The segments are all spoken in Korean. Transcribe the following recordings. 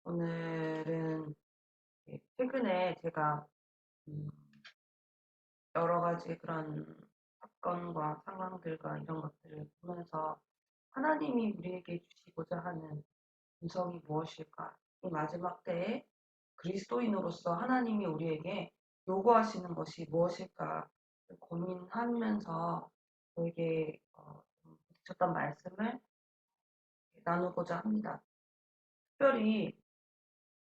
오늘은 최근에 제가 음, 여러 가지 그런 사건과 상황들과 이런 것들을 보면서 하나님이 우리에게 주시고자 하는 음성이 무엇일까? 이 마지막 때에 그리스도인으로서 하나님이 우리에게 요구하시는 것이 무엇일까? 고민하면서 저에게 좀 부딪혔던 말씀을 나누고자 합니다. 특별히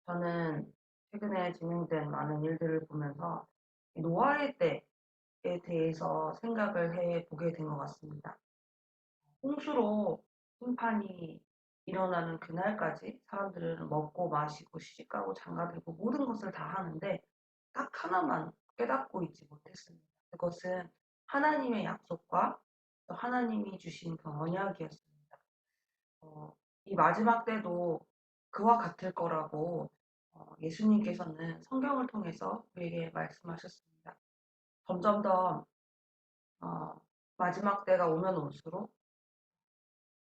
저는 최근에 진행된 많은 일들을 보면서 노아의 때에 대해서 생각을 해 보게 된 것 같습니다. 홍수로 심판이 일어나는 그날까지 사람들은 먹고 마시고 시집가고 장가들고 모든 것을 다 하는데 딱 하나만 깨닫고 있지 못했습니다. 그것은 하나님의 약속과 또 하나님이 주신 그 언약이었습니다. 어, 이 마지막 때도 그와 같을 거라고 예수님께서는 성경을 통해서 우리에게 말씀하셨습니다. 점점 더 어, 마지막 때가 오면 올수록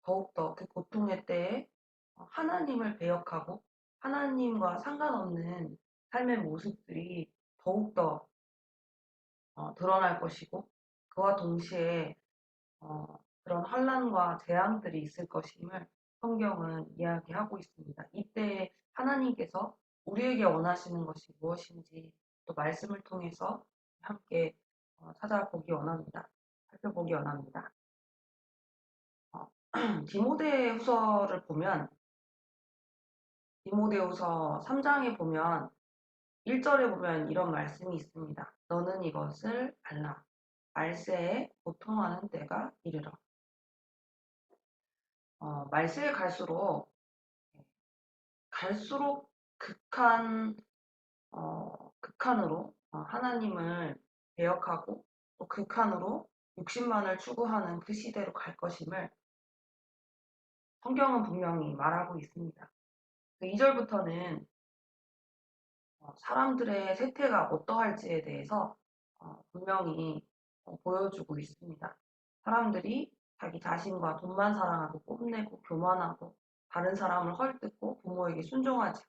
더욱더 그 고통의 때에 하나님을 배역하고 하나님과 상관없는 삶의 모습들이 더욱더 드러날 것이고 그와 동시에 그런 환란과 재앙들이 있을 것임을 성경은 이야기하고 있습니다. 이때 하나님께서 우리에게 원하시는 것이 무엇인지 또 말씀을 통해서 함께 찾아보기 원합니다. 살펴보기 원합니다. 어, 디모데후서를 보면 디모데후서 3장에 보면 1절에 보면 이런 말씀이 있습니다. 너는 이것을 알라. 말세에 고통하는 때가 이르러. 말세에 갈수록 극한으로 하나님을 배역하고 또 극한으로 육신만을 추구하는 그 시대로 갈 것임을 성경은 분명히 말하고 있습니다. 2절부터는 사람들의 세태가 어떠할지에 대해서 분명히 보여주고 있습니다. 사람들이 자기 자신과 돈만 사랑하고 뽐내고 교만하고 다른 사람을 헐뜯고 부모에게 순종하지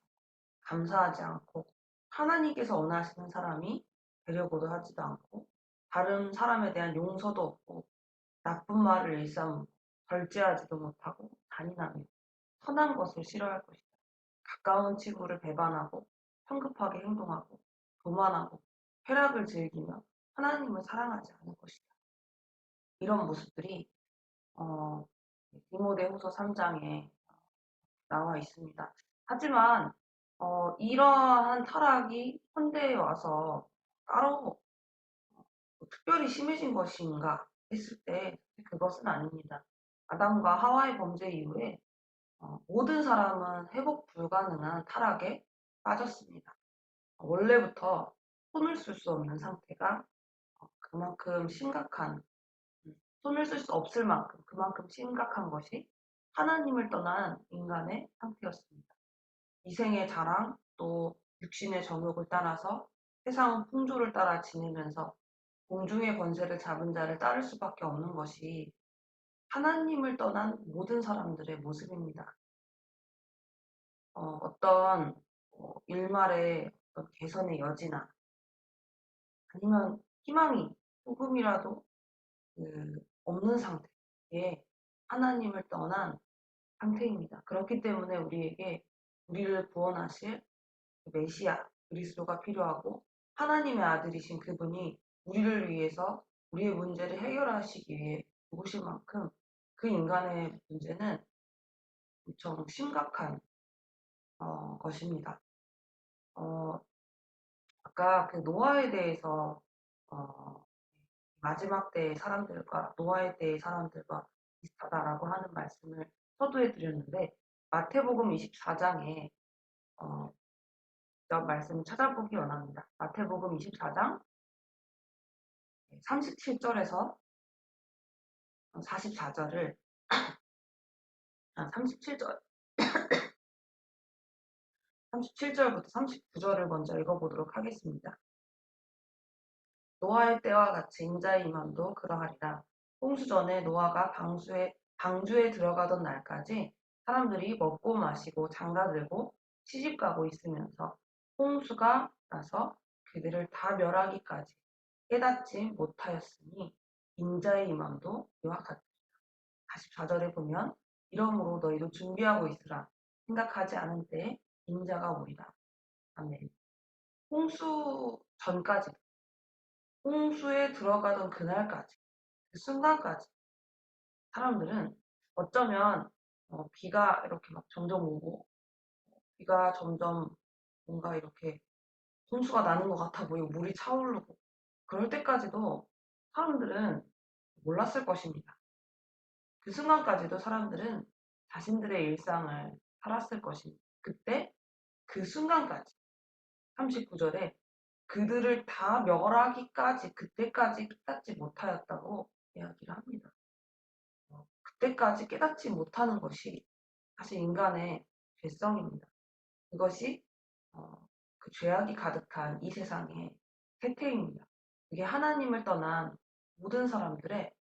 감사하지 않고 하나님께서 원하시는 사람이 되려고도 하지도 않고 다른 사람에 대한 용서도 없고 나쁜 말을 일삼고 절제하지도 못하고 잔인하며 선한 것을 싫어할 것이다. 가까운 친구를 배반하고 성급하게 행동하고 교만하고 쾌락을 즐기며 하나님을 사랑하지 않을 것이다. 이런 모습들이 어, 디모데후서 3장에 나와 있습니다. 하지만 이러한 타락이 현대에 와서 따로 특별히 심해진 것인가 했을 때 그것은 아닙니다. 아담과 하와의 범죄 이후에 모든 사람은 회복 불가능한 타락에 빠졌습니다. 원래부터 손을 쓸 수 없는 상태가 그만큼 심각한, 손을 쓸 수 없을 만큼 그만큼 심각한 것이 하나님을 떠난 인간의 상태였습니다. 이생의 자랑, 또 육신의 정욕을 따라서 세상 풍조를 따라 지내면서 공중의 권세를 잡은 자를 따를 수밖에 없는 것이 하나님을 떠난 모든 사람들의 모습입니다. 어떤 일말의 어떤 개선의 여지나 아니면 희망이 조금이라도 없는 상태에 하나님을 떠난 상태입니다. 그렇기 때문에 우리에게 우리를 구원하실 메시아 그리스도가 필요하고 하나님의 아들이신 그분이 우리를 위해서 우리의 문제를 해결하시기 위해 죽으실 만큼 그 인간의 문제는 엄청 심각한 것입니다. 어, 아까 그 노아에 대해서 어, 마지막 때의 사람들과 노아의 때의 사람들과 비슷하다라고 하는 말씀을 서두에 드렸는데 마태복음 24장에 그 말씀을 찾아보기 원합니다. 마태복음 24장 37절에서 44절을 37절 37절부터 39절을 먼저 읽어보도록 하겠습니다. 노아의 때와 같이 인자의 임함도 그러하리라. 홍수 전에 노아가 방주에 들어가던 날까지 사람들이 먹고 마시고 장가들고 시집가고 있으면서 홍수가 나서 그들을 다 멸하기까지 깨닫지 못하였으니 인자의 임함도 이와 같으리라. 44절에 보면 이러므로 너희도 준비하고 있으라. 생각하지 않은 때에 인자가 오리라. 아멘. 홍수 전까지, 홍수에 들어가던 그날까지, 그 순간까지 사람들은 어쩌면 비가 이렇게 막 점점 오고 비가 점점 뭔가 이렇게 홍수가 나는 것 같아 보이고 물이 차오르고 그럴 때까지도 사람들은 몰랐을 것입니다. 그 순간까지도 사람들은 자신들의 일상을 살았을 것입니다. 그때 그 순간까지 39절에 그들을 다 멸하기까지 그때까지 깨닫지 못하였다고 이야기를 합니다. 그때까지 깨닫지 못하는 것이 사실 인간의 죄성입니다. 그것이 그 죄악이 가득한 이 세상의 태태입니다. 그게 하나님을 떠난 모든 사람들의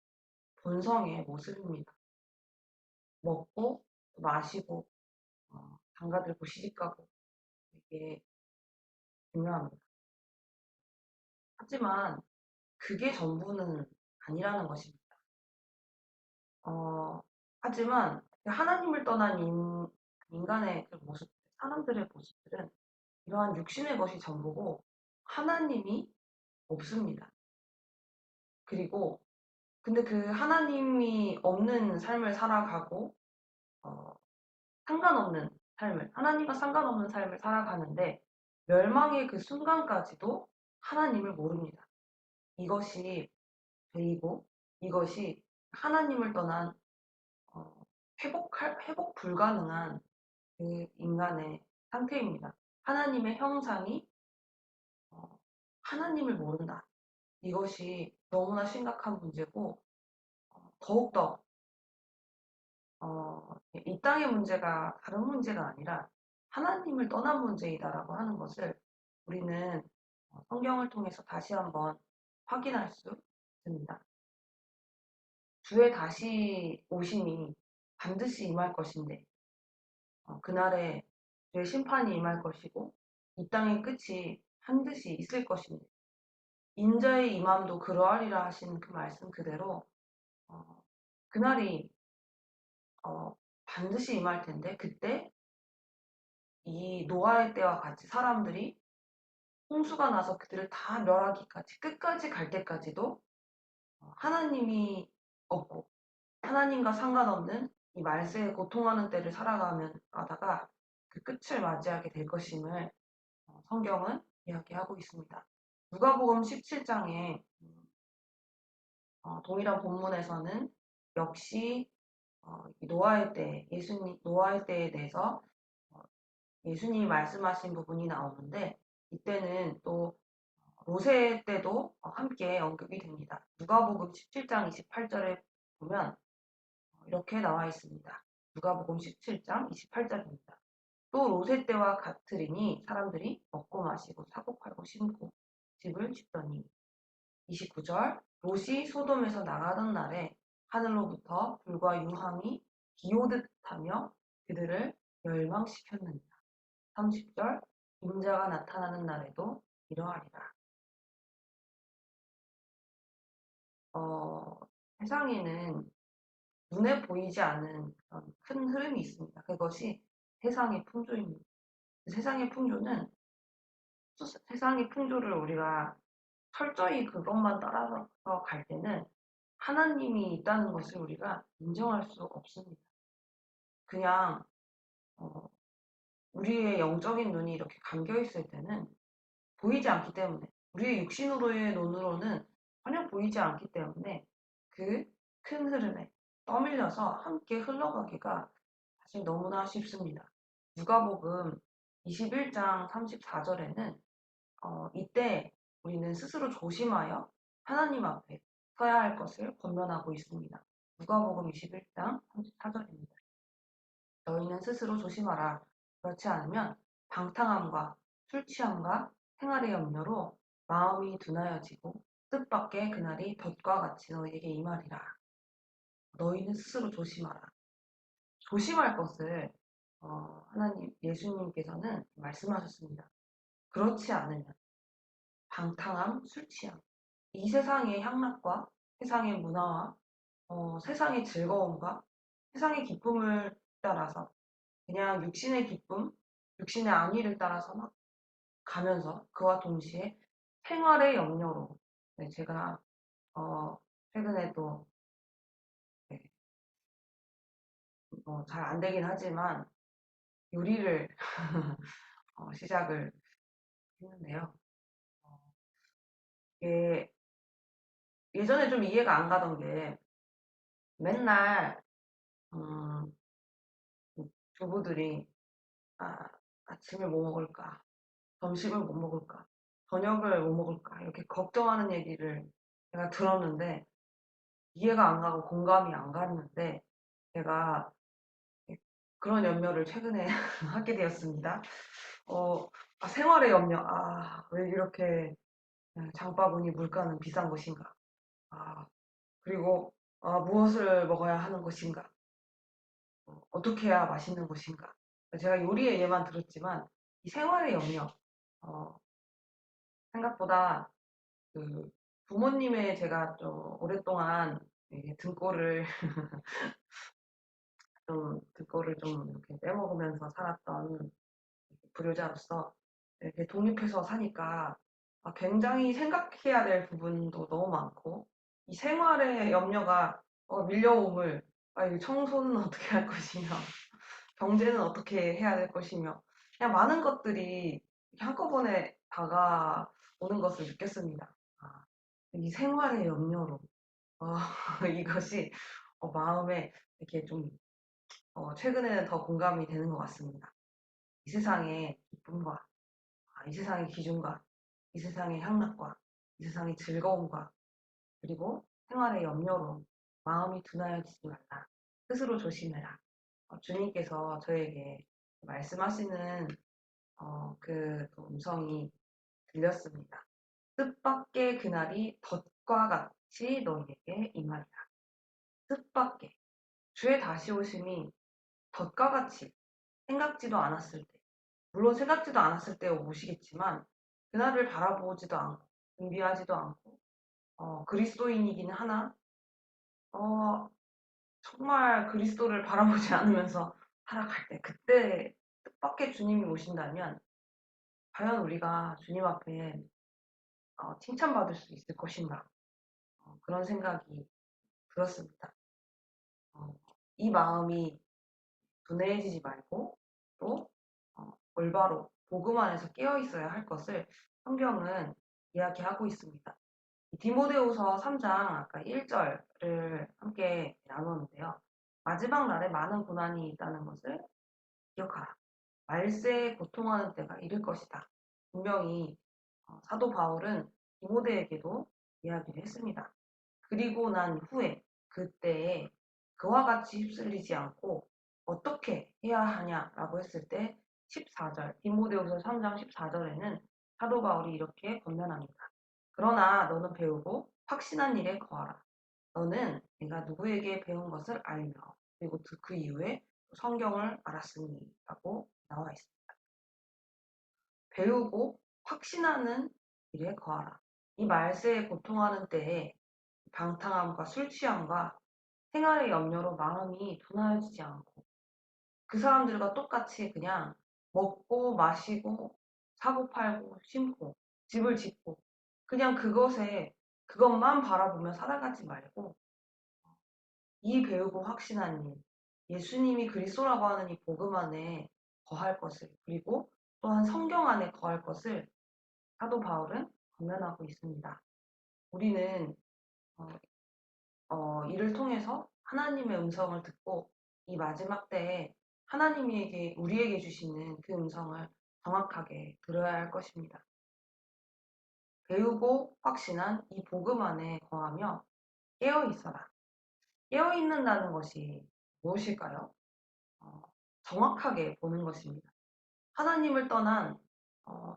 본성의 모습입니다. 먹고 마시고 장가들고 시집가고 이게 중요합니다. 하지만 그게 전부는 아니라는 것입니다. 어, 하지만 하나님을 떠난 인간의 그 모습, 사람들의 모습들은 이러한 육신의 것이 전부고 하나님이 없습니다. 그리고 근데 그 하나님이 없는 삶을 살아가고 어, 상관없는 삶을 하나님과 상관없는 삶을 살아가는데 멸망의 그 순간까지도 하나님을 모릅니다. 이것이 죄이고 이것이 하나님을 떠난 어, 회복 불가능한 그 인간의 상태입니다. 하나님의 형상이 어, 하나님을 모른다. 이것이 너무나 심각한 문제고 더욱더 이 땅의 문제가 다른 문제가 아니라 하나님을 떠난 문제이다라고 하는 것을 우리는 성경을 통해서 다시 한번 확인할 수 있습니다. 주의 다시 오심이 반드시 임할 것인데 그날에 주의 심판이 임할 것이고 이 땅의 끝이 반드시 있을 것인데 인자의 임함도 그러하리라 하신 그 말씀 그대로 어, 그날이 반드시 임할 텐데 그때 이 노아의 때와 같이 사람들이 홍수가 나서 그들을 다 멸하기까지 끝까지 갈 때까지도 하나님이 없고 하나님과 상관없는 이 말세에 고통하는 때를 살아가면 가다가 그 끝을 맞이하게 될 것임을 성경은 이야기하고 있습니다. 누가복음 17장에 동일한 본문에서는 역시 이 노아의 때 예수님 노아의 때에 대해서 어, 예수님이 말씀하신 부분이 나오는데 이때는 또 로세 때도 함께 언급이 됩니다. 누가복음 17장 28절에 보면 이렇게 나와 있습니다. 누가복음 17장 28절입니다. 또 로세 때와 같으리니 사람들이 먹고 마시고 사고 팔고 심고 집을 짓더니 29절 롯이 소돔에서 나가던 날에 하늘로부터 불과 유황이 비오듯 하며 그들을 멸망시켰느니라. 30절 인자가 나타나는 날에도 이러하리라. 어, 세상에는 눈에 보이지 않는 그런 큰 흐름이 있습니다. 그것이 세상의 풍조입니다. 세상의 풍조는 세상의 풍조를 우리가 철저히 그것만 따라서 갈 때는 하나님이 있다는 것을 우리가 인정할 수 없습니다. 그냥 어, 우리의 영적인 눈이 이렇게 감겨 있을 때는 보이지 않기 때문에 우리의 육신으로의 눈으로는 전혀 보이지 않기 때문에 그 큰 흐름에 떠밀려서 함께 흘러가기가 사실 너무나 쉽습니다. 누가복음 21장 34절에는 이때 우리는 스스로 조심하여 하나님 앞에 서야 할 것을 권면하고 있습니다. 누가복음 21장 34절입니다. 너희는 스스로 조심하라. 그렇지 않으면 방탕함과 술 취함과 생활의 염려로 마음이 둔하여지고 뜻밖의 그날이 덫과 같이 너희에게 임하리라. 너희는 스스로 조심하라. 조심할 것을 하나님, 예수님께서는 말씀하셨습니다. 그렇지 않으면 방탕함, 술 취함, 이 세상의 향락과 세상의 문화와 세상의 즐거움과 세상의 기쁨을 따라서 그냥 육신의 기쁨, 육신의 안위를 따라서 막 가면서 그와 동시에 생활의 염려로 네, 제가 최근에 또 네, 잘 안 되긴 하지만 요리를 시작을 했는데요. 어, 이게 예전에 좀 이해가 안 가던 게 맨날 음, 주부들이 아, 아침을 뭐 먹을까, 점심을 뭐 먹을까, 저녁을 뭐 먹을까 이렇게 걱정하는 얘기를 제가 들었는데 이해가 안 가고 공감이 안 갔는데 제가 그런 염려를 최근에 하게 되었습니다. 어, 생활의 염려. 왜 이렇게 장바구니 물가는 비싼 것인가? 그리고 무엇을 먹어야 하는 것인가? 어떻게 해야 맛있는 것인가? 제가 요리의 예만 들었지만 이 생활의 영역 생각보다 그 부모님의 제가 좀 오랫동안 이게 등골을 좀 이렇게 빼먹으면서 살았던 불효자로서 이렇게 독립해서 사니까 굉장히 생각해야 될 부분도 너무 많고 이 생활의 염려가 밀려옴을 이 청소는 어떻게 할 것이며 경제는 어떻게 해야 될 것이며 그냥 많은 것들이 이렇게 한꺼번에 다가오는 것을 느꼈습니다. 이 생활의 염려로 어, 이것이 마음에 이렇게 좀 최근에는 더 공감이 되는 것 같습니다. 이 세상의 기쁨과 이 세상의 기준과 이 세상의 향락과 이 세상의 즐거움과 그리고 생활의 염려로 마음이 둔하여지지 말라. 스스로 조심해라. 주님께서 저에게 말씀하시는 그 음성이 들렸습니다. 뜻밖의 그날이 덫과 같이 너희에게 임하리라. 뜻밖의 주의 다시 오심이 덫과 같이 생각지도 않았을 때 물론 생각지도 않았을 때 오시겠지만 그날을 바라보지도 않고 준비하지도 않고 그리스도인이긴 하나 어, 정말 그리스도를 바라보지 않으면서 살아갈 때 그때 뜻밖의 주님이 오신다면 과연 우리가 주님 앞에 칭찬받을 수 있을 것인가 그런 생각이 들었습니다. 어, 이 마음이 분해지지 말고 또 올바로 복음 안에서 깨어 있어야 할 것을 성경은 이야기하고 있습니다. 디모데후서 3장 아까 1절을 함께 나누었는데요. 마지막 날에 많은 고난이 있다는 것을 기억하라. 말세에 고통하는 때가 이를 것이다. 분명히 사도 바울은 디모데에게도 이야기를 했습니다. 그리고 난 후에 그때에 그와 같이 휩쓸리지 않고 어떻게 해야 하냐라고 했을 때 14절 디모데후서 3장 14절에는 사도 바울이 이렇게 권면합니다. 그러나 너는 배우고 확신한 일에 거하라. 너는 내가 누구에게 배운 것을 알며 그리고 그 이후에 성경을 알았으니 라고 나와 있습니다. 배우고 확신하는 일에 거하라. 이 말세에 고통하는 때에 방탕함과 술 취함과 생활의 염려로 마음이 둔하여지지 않고 그 사람들과 똑같이 그냥 먹고 마시고 사고 팔고 심고 집을 짓고 그냥 그것만 바라보며 살아가지 말고 이 배우고 확신한 일, 예수님이 그리스도라고 하는 이 복음 안에 거할 것을 그리고 또한 성경 안에 거할 것을 사도 바울은 권면하고 있습니다. 우리는 어, 이를 통해서 하나님의 음성을 듣고 이 마지막 때에 하나님에게 우리에게 주시는 그 음성을 정확하게 들어야 할 것입니다. 배우고 확신한 이 복음 안에 거하며 깨어 있어라. 깨어 있는다는 것이 무엇일까요? 어, 정확하게 보는 것입니다. 하나님을 떠난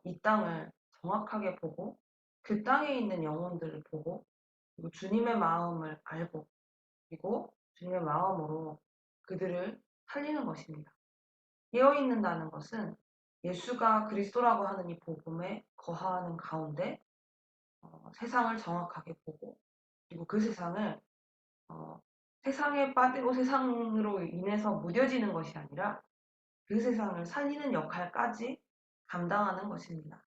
이 땅을 정확하게 보고 그 땅에 있는 영혼들을 보고 그리고 주님의 마음을 알고 그리고 주님의 마음으로 그들을 살리는 것입니다. 깨어 있는다는 것은 예수가 그리스도라고 하는 이 복음에 거하는 가운데 세상을 정확하게 보고, 그리고 그 세상을 어, 세상에 빠지고 세상으로 인해서 무뎌지는 것이 아니라 그 세상을 살리는 역할까지 감당하는 것입니다.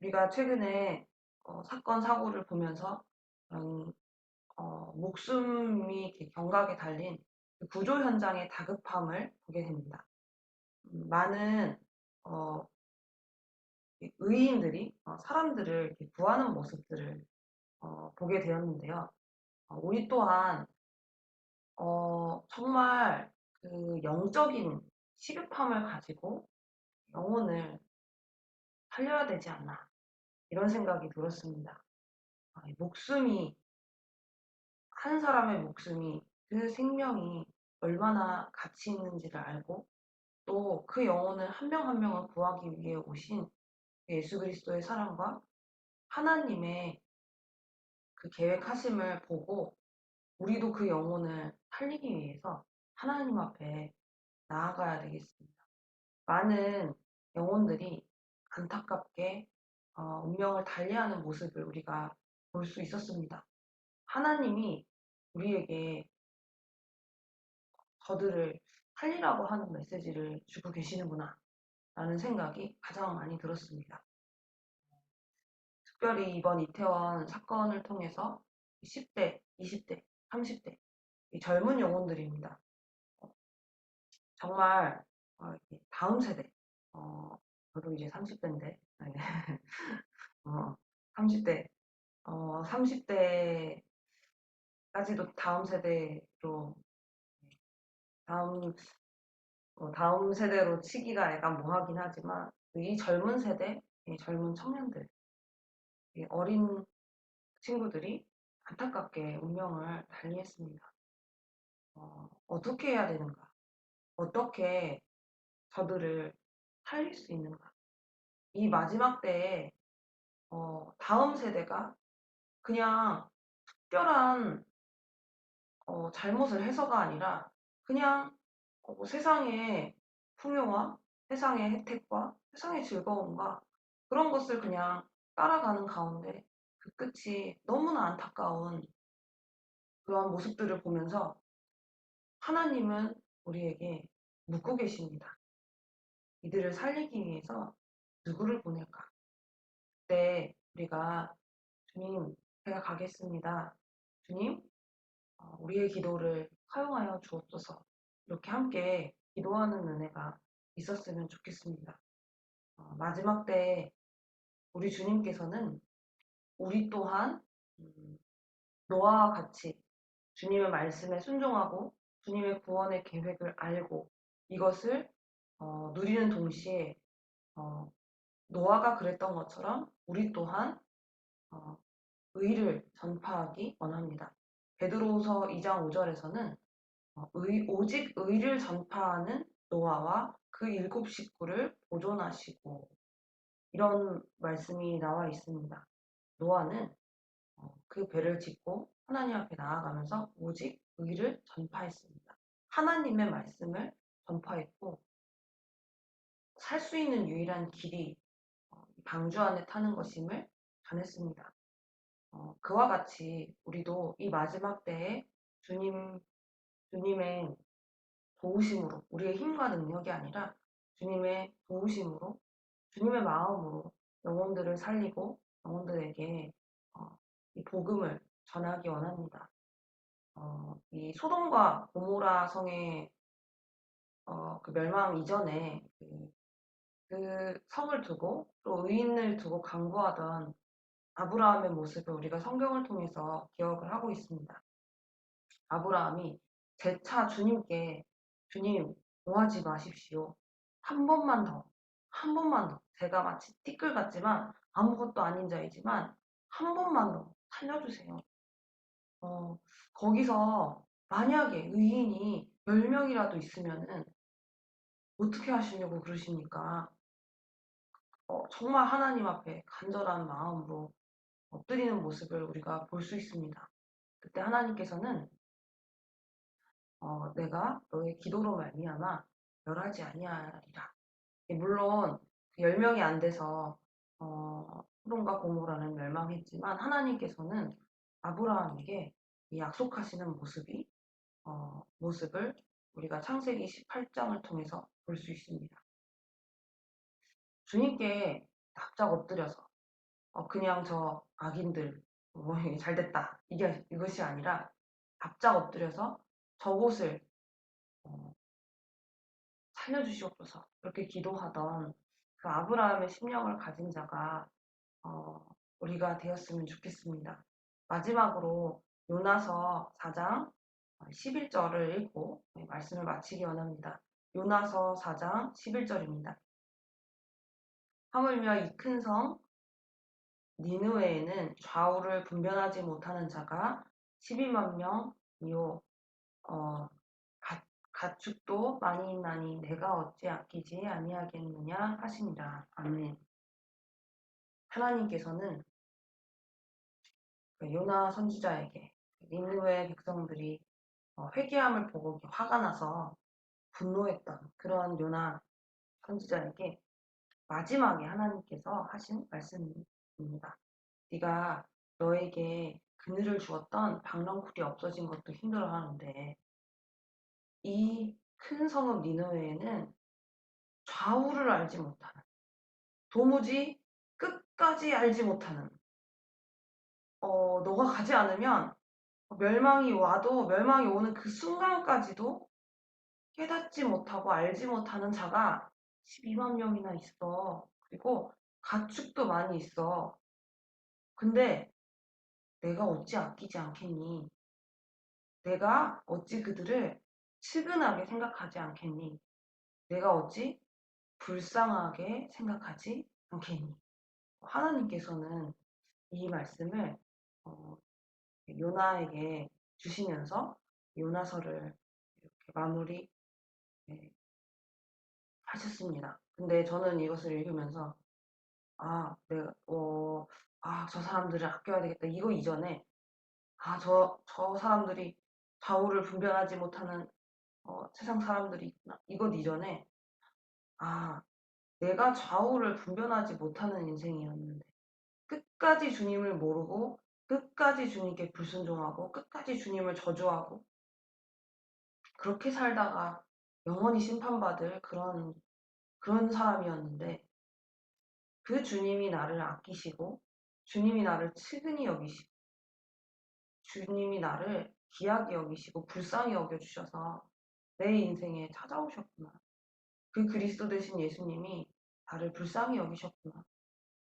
우리가 최근에 사건 사고를 보면서 그런 목숨이 이렇게 경각에 달린 그 구조 현장의 다급함을 보게 됩니다. 많은 어, 의인들이 사람들을 이렇게 구하는 모습들을 보게 되었는데요. 우리 또한 정말 그 영적인 시급함을 가지고 영혼을 살려야 되지 않나, 이런 생각이 들었습니다. 이 목숨이, 한 사람의 목숨이, 그 생명이 얼마나 가치 있는지를 알고, 또 그 영혼을 한 명 한 명을 구하기 위해 오신 예수 그리스도의 사랑과 하나님의 그 계획하심을 보고 우리도 그 영혼을 살리기 위해서 하나님 앞에 나아가야 되겠습니다. 많은 영혼들이 안타깝게 운명을 달리하는 모습을 우리가 볼 수 있었습니다. 하나님이 우리에게 저들을 살리라고 하는 메시지를 주고 계시는구나 라는 생각이 가장 많이 들었습니다. 특별히 이번 이태원 사건을 통해서 10대, 20대, 30대 이 젊은 영혼들입니다. 정말 다음 세대, 저도 이제 30대인데, 30대, 30대까지도 다음 세대로, 다음, 다음 세대로 치기가 약간 뭐하긴 하지만, 이 젊은 세대, 이 젊은 청년들, 이 어린 친구들이 안타깝게 운명을 달리했습니다. 어떻게 해야 되는가? 어떻게 저들을 살릴 수 있는가? 이 마지막 때에 다음 세대가 그냥 특별한 잘못을 해서가 아니라 그냥 뭐 세상의 풍요와 세상의 혜택과 세상의 즐거움과 그런 것을 그냥 따라가는 가운데 그 끝이 너무나 안타까운 그런 모습들을 보면서 하나님은 우리에게 묻고 계십니다. 이들을 살리기 위해서 누구를 보낼까? 그때 우리가 주님, 제가 가겠습니다. 주님, 우리의 기도를 사용하여 주옵소서. 이렇게 함께 기도하는 은혜가 있었으면 좋겠습니다. 마지막 때 우리 주님께서는 우리 또한 음, 노아와 같이 주님의 말씀에 순종하고 주님의 구원의 계획을 알고 이것을 누리는 동시에 어, 노아가 그랬던 것처럼 우리 또한 어, 의를 전파하기 원합니다. 베드로후서 2장 5절에서는 오직 의를 전파하는 노아와 그 일곱 식구를 보존하시고 이런 말씀이 나와 있습니다. 노아는 그 배를 짓고 하나님 앞에 나아가면서 오직 의를 전파했습니다. 하나님의 말씀을 전파했고 살 수 있는 유일한 길이 방주 안에 타는 것임을 전했습니다. 그와 같이 우리도 이 마지막 때에 주님의 도우심으로, 우리의 힘과 능력이 아니라 주님의 도우심으로, 주님의 마음으로 영혼들을 살리고 영혼들에게 이 복음을 전하기 원합니다. 이 소돔과 고모라 성의 그 멸망 이전에 그 성을 두고 또 의인을 두고 강구하던 아브라함의 모습을 우리가 성경을 통해서 기억을 하고 있습니다. 아브라함이 재차 주님께 주님 뭐하지 마십시오. 한 번만 더, 한 번만 더. 제가 마치 티끌 같지만 아무것도 아닌 자이지만 한 번만 더 살려주세요. 어, 거기서 만약에 의인이 10명이라도 있으면은 어떻게 하시려고 그러십니까? 정말 하나님 앞에 간절한 마음으로 엎드리는 모습을 우리가 볼 수 있습니다. 그때 하나님께서는 내가 너의 기도로 말미암아 멸하지 아니하리라. 물론 10명이 안 돼서 소돔과 고모라는 멸망했지만 하나님께서는 아브라함에게 이 약속하시는 모습을 우리가 창세기 18장을 통해서 볼 수 있습니다. 주님께 납작 엎드려서 그냥 저 악인들 뭐 잘됐다 이것이 아니라 납작 엎드려서 저곳을 어, 살려주시옵소서 이렇게 기도하던 그 아브라함의 심령을 가진 자가 어, 우리가 되었으면 좋겠습니다. 마지막으로 요나서 4장 11절을 읽고 말씀을 마치기 원합니다. 요나서 4장 11절입니다. 하물며 이 큰 성 니느웨에는 좌우를 분별하지 못하는 자가 12만 명이요 가축도 많이 있나니 내가 어찌 아끼지 아니하겠느냐 하시니라. 아멘. 하나님께서는 요나 선지자에게 니느웨 백성들이 회개함을 보고 화가 나서 분노했던 그런 요나 선지자에게 마지막에 하나님께서 하신 말씀입니다. 네가 너에게 그늘을 주었던 박넝쿨이 없어진 것도 힘들어하는데 이 큰 성읍 니느웨에는 좌우를 알지 못하는 도무지 끝까지 알지 못하는 너가 가지 않으면 멸망이 와도 멸망이 오는 그 순간까지도 깨닫지 못하고 알지 못하는 자가 12만 명이나 있어. 그리고 가축도 많이 있어. 근데 내가 어찌 아끼지 않겠니? 내가 어찌 그들을 측은하게 생각하지 않겠니? 내가 어찌 불쌍하게 생각하지 않겠니? 하나님께서는 이 말씀을 어, 요나에게 주시면서 요나서를 이렇게 마무리 하셨습니다. 근데 저는 이것을 읽으면서 아, 저 사람들을 아껴야 되겠다. 이거 이전에 저 사람들이 좌우를 분별하지 못하는 세상 사람들이 있구나. 이것 이전에 아, 내가 좌우를 분별하지 못하는 인생이었는데 끝까지 주님을 모르고 끝까지 주님께 불순종하고 끝까지 주님을 저주하고 그렇게 살다가 영원히 심판받을 그런 사람이었는데 그 주님이 나를 아끼시고 주님이 나를 측은히 여기시고 주님이 나를 귀하게 여기시고 불쌍히 여겨주셔서 내 인생에 찾아오셨구나. 그 그리스도 되신 예수님이 나를 불쌍히 여기셨구나.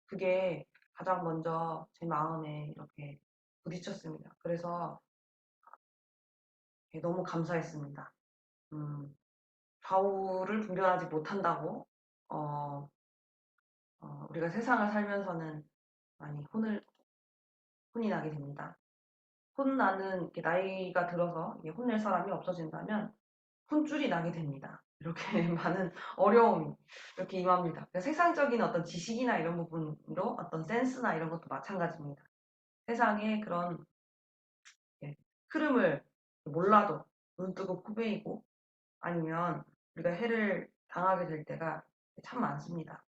그게 가장 먼저 제 마음에 이렇게 부딪혔습니다. 그래서 너무 감사했습니다. 좌우를 분별하지 못한다고 어, 우리가 세상을 살면서는 많이 혼이 나게 됩니다. 혼나는 이렇게 나이가 들어서 이게 혼낼 사람이 없어진다면 혼줄이 나게 됩니다. 이렇게 많은 어려움이 이렇게 임합니다. 그러니까 세상적인 어떤 지식이나 이런 부분으로 어떤 센스나 이런 것도 마찬가지입니다. 세상의 그런 흐름을 몰라도 눈 뜨고 코 베이고 아니면 우리가 해를 당하게 될 때가 참 많습니다.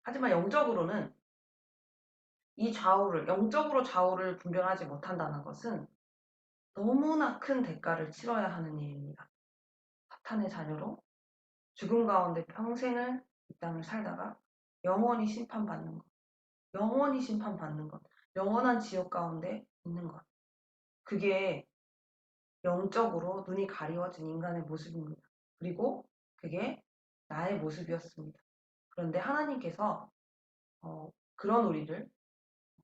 하지만 영적으로는 영적으로 좌우를 분별하지 못한다는 것은 너무나 큰 대가를 치러야 하는 일입니다. 사탄의 자녀로 죽음 가운데 평생을 이 땅을 살다가 영원히 심판받는 것, 영원히 심판받는 것, 영원한 지옥 가운데 있는 것. 그게 영적으로 눈이 가리워진 인간의 모습입니다. 그리고 그게 나의 모습이었습니다. 그런데 하나님께서 그런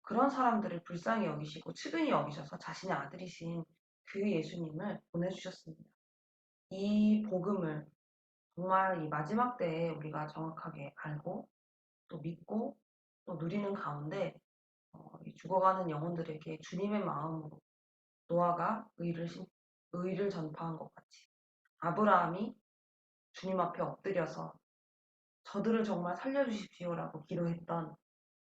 그런 사람들을 불쌍히 여기시고 측은히 여기셔서 자신의 아들이신 그 예수님을 보내주셨습니다. 이 복음을 정말 이 마지막 때에 우리가 정확하게 알고 또 믿고 또 누리는 가운데 이 죽어가는 영혼들에게 주님의 마음으로 노아가 의를 전파한 것 같이 아브라함이 주님 앞에 엎드려서 저들을 정말 살려주십시오라고 기도했던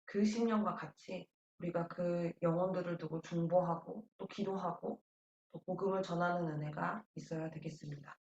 그 심령과 같이 우리가 그 영혼들을 두고 중보하고 또 기도하고 또 복음을 전하는 은혜가 있어야 되겠습니다.